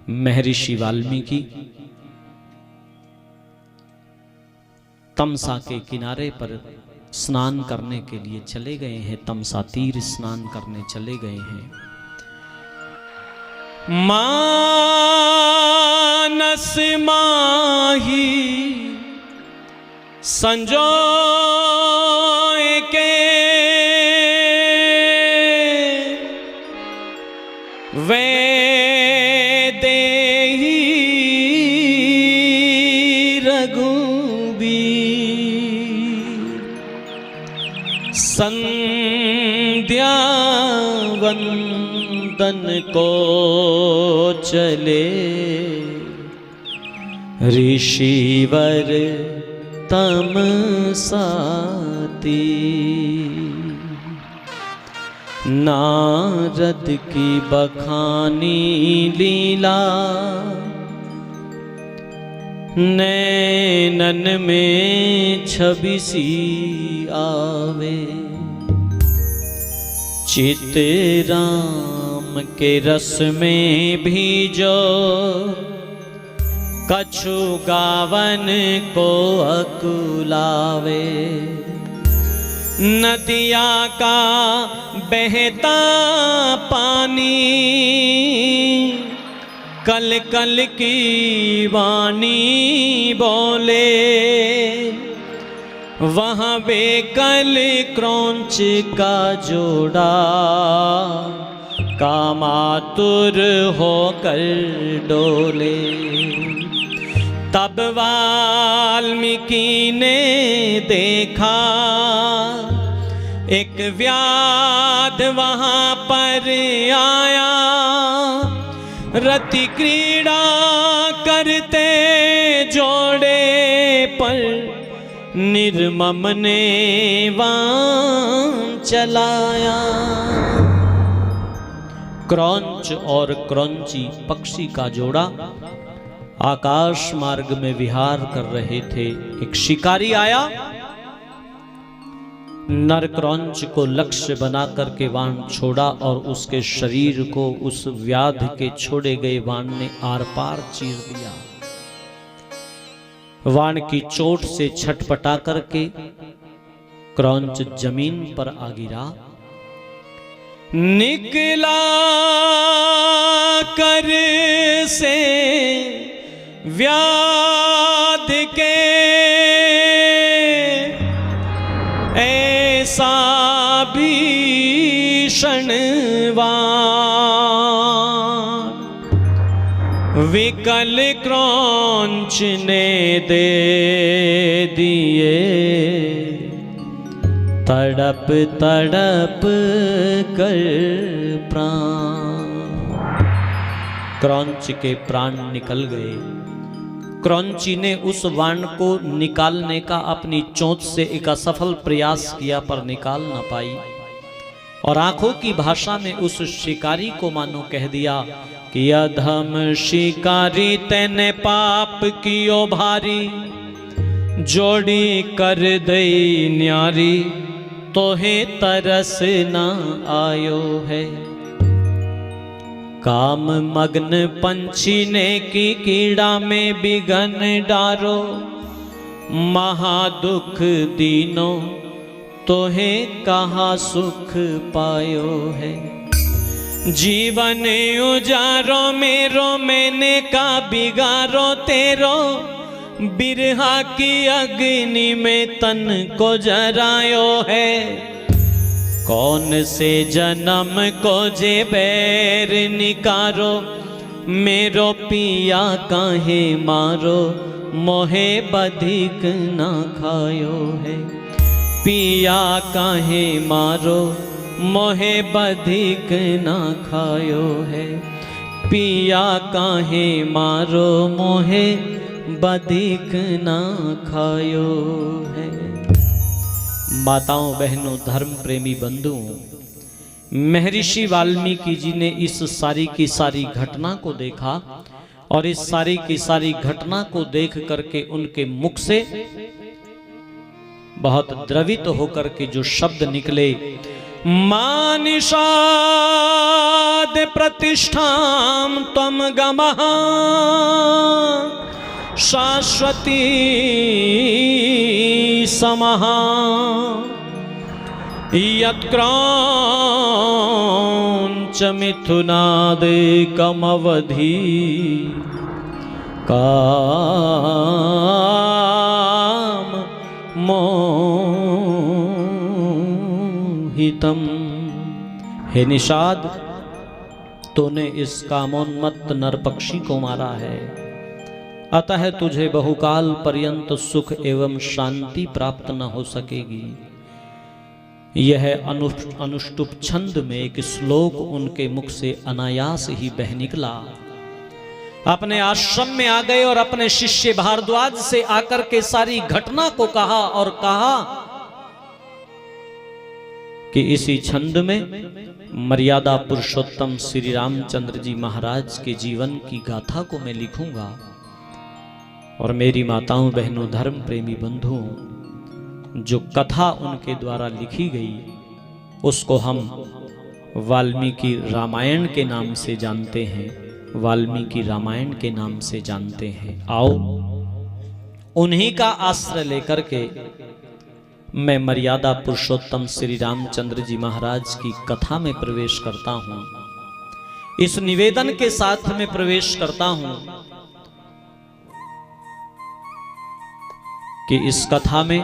महर्षि वाल्मीकि तमसा के किनारे पर स्नान करने के लिए चले गए हैं। तमसा तीर स्नान करने चले गए हैं। मानस माही संजोए के वे देही रघुबीर संध्या वंदन को चले ऋषिवर तमसाती। नारद की बखानी लीला नैनन में छवि सी आवे। चित राम के रस में भीजो कछु गावन को अकुलावे। नदिया का बहता पानी कल कल की वाणी बोले। वहाँ बेकल क्रौंच का जोड़ा कामातुर होकर डोले। तब वाल्मीकि ने देखा एक व्याध वहाँ पर आया। रति क्रीड़ा करते जोड़े पर निर्मम ने वां चलाया। क्रौंच और क्रौंची पक्षी का जोड़ा आकाश मार्ग में विहार कर रहे थे। एक शिकारी आया, नर क्रौंच को लक्ष्य बना करके बाण छोड़ा और उसके शरीर को उस व्याध के छोड़े गए बाण ने आर पार चीर दिया। बाण की चोट से छटपटा करके क्रौंच जमीन पर आ गिरा। निकला कर से व्याध के ऐसा भीषण वाण विकल क्रौंच ने दे दिए। तड़प तड़प कर प्राण। क्रौंच के प्राण निकल गए। क्रौंची ने उस वाण को निकालने का अपनी चोंच से एक असफल प्रयास किया पर निकाल न पाई और आंखों की भाषा में उस शिकारी को मानो कह दिया कि अधम शिकारी तैने पाप कियो भारी। जोड़ी कर दई न्यारी तोहे तरस न आयो है। काम मग्न पंछी ने की कीड़ा में बिगन डारो। महादुख दीनो तोहे कहाँ सुख पायो है। जीवन उजारो मेरो मैंने का बिगारो तेरो। बिरहा की अग्नि में तन को जरायो है। कौन से जन्म को जे बैर निकारो। मेरो पिया काहे मारो मोहे बधिक ना खायो है। पिया काहे मारो मोहे बधिक ना खायो है। पिया काहे मारो मोहे बधिक ना खायो है। माताओं बहनों धर्म प्रेमी बंधुओं, महर्षि वाल्मीकि जी ने इस सारी की सारी घटना को देखा और इस सारी की सारी घटना को देख करके उनके मुख से बहुत द्रवित होकर के जो शब्द निकले मानिषाद प्रतिष्ठां त्वं गमः शाश्वती समः यत्क्रौञ्च मिथुनादेकमवधि काम मोहितम। हे निषाद, तूने इस कामोन्मत्त नरपक्षी को मारा है, अतः तुझे बहुकाल पर्यंत सुख एवं शांति प्राप्त न हो सकेगी। यह अनुष्टुप छंद में एक श्लोक उनके मुख से अनायास ही बह निकला। अपने आश्रम में आ गए और अपने शिष्य भारद्वाज से आकर के सारी घटना को कहा और कहा कि इसी छंद में मर्यादा पुरुषोत्तम श्री रामचंद्र जी महाराज के जीवन की गाथा को मैं लिखूंगा और मेरी माताओं बहनों धर्म प्रेमी बंधुओं, जो कथा उनके द्वारा लिखी गई उसको हम वाल्मीकि रामायण के नाम से जानते हैं, वाल्मीकि रामायण के नाम से जानते हैं। आओ उन्हीं का आश्रय लेकर के मैं मर्यादा पुरुषोत्तम श्री रामचंद्र जी महाराज की कथा में प्रवेश करता हूं। इस निवेदन के साथ में प्रवेश करता हूं कि इस कथा में